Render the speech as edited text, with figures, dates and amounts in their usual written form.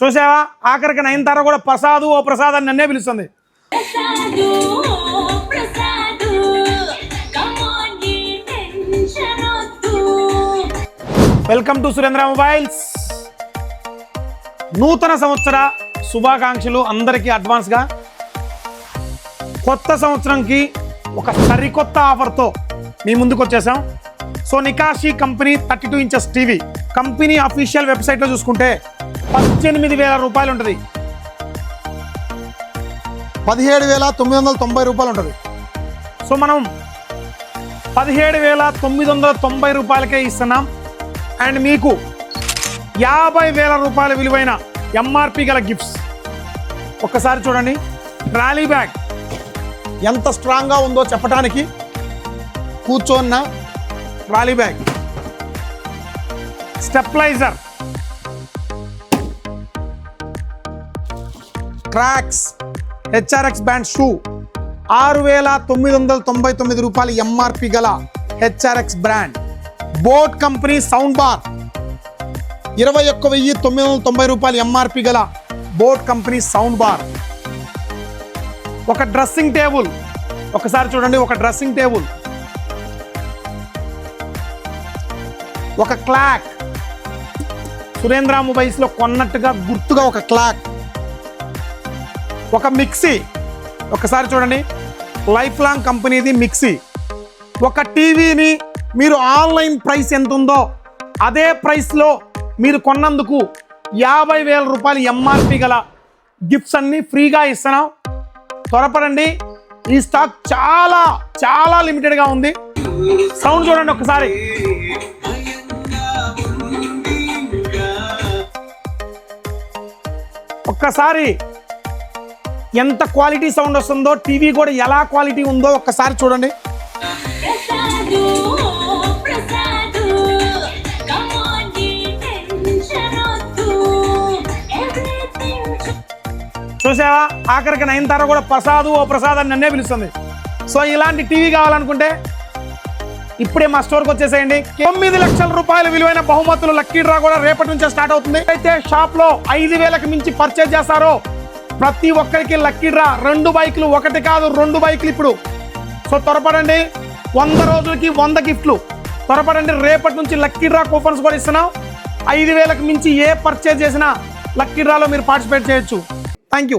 చూసావా, ఆఖరికి నయనతార కూడా ప్రసాదు ఓ ప్రసాద్ అని నన్నే పిలుస్తుంది. Welcome to Surendra mobiles. నూతన సంవత్సర శుభాకాంక్షలు అందరికీ అడ్వాన్స్గా. కొత్త సంవత్సరంకి ఒక సరికొత్త ఆఫర్తో మీ ముందుకు వచ్చేసాం. సో నికాషి company 32 inches TV company official వెబ్సైట్లో చూసుకుంటే 18,000 రూపాయలు ఉంటుంది, 17,990 రూపాయలు ఉంటుంది. సో మనం 17,990 రూపాయలకే ఇస్తున్నాం. అండ్ మీకు 50,000 రూపాయల విలువైన ఎంఆర్పి గల గిఫ్ట్స్. ఒక్కసారి చూడండి, ట్రాలీ బ్యాగ్ ఎంత స్ట్రాంగ్గా ఉందో చెప్పడానికి. కూర్చోన్న trolley bag, stabilizer, Crocs, HRX brand shoe, 6,999 రూపాయలు ఎంఆర్పి గల HRX brand. Boat company sound bar 21,990 రూపాయలు ఎంఆర్పి గల బోట్ కంపెనీ సౌండ్ బార్. ఒక డ్రెస్సింగ్ టేబుల్, ఒకసారి చూడండి, ఒక డ్రెస్సింగ్ టేబుల్, ఒక క్లాక్, సురేంద్ర మొబైల్స్లో కొన్నట్టుగా గుర్తుగా ఒక క్లాక్, ఒక మిక్సీ, ఒకసారి చూడండి, లైఫ్ లాంగ్ కంపెనీది మిక్సీ. ఒక టీవీని మీరు ఆన్లైన్ ప్రైస్ ఎంత ఉందో అదే ప్రైస్లో మీరు కొన్నందుకు 50,000 రూపాయలు ఎంఆర్పి గల గిఫ్ట్స్ అన్ని ఫ్రీగా ఇస్తున్నాం. త్వరపడండి, ఈ స్టాక్ చాలా చాలా లిమిటెడ్గా ఉంది. సౌండ్ చూడండి ఒకసారి. ఒక్కసారి ఎంత క్వాలిటీ సౌండ్ వస్తుందో, టీవీ కూడా ఎలా క్వాలిటీ ఉందో ఒక్కసారి చూడండి. చూసావా, ఆఖరికి నయనతార కూడా ప్రసాదు ఓ ప్రసాద్ అని నన్నే పిలుస్తుంది. సో ఇలాంటి టీవీ కావాలనుకుంటే ఇప్పుడే మా స్టోర్కి వచ్చేసేయండి. 9 లక్షల రూపాయల విలువైన బహుమతులు లక్కీ డ్రా కూడా రేపటి నుంచే స్టార్ట్ అవుతుంది. అయితే షాప్లో 5,000కి మించి పర్చేజ్ చేస్తారో ప్రతి ఒక్కరికి లక్కీ డ్రా. 2 బైకులు, ఒకటి కాదు 2 బైకులు ఇప్పుడు. సో త్వరపడండి, 100 రోజులకి 100 గిఫ్ట్లు. త్వరపడండి, రేపటి నుంచి లక్కీ డ్రా కూపన్స్ కూడా ఇస్తున్నాం. 5,000కి మించి ఏ పర్చేజ్ చేసినా లక్కీ డ్రాలో మీరు పార్టిసిపేట్ చేయొచ్చు. Thank you.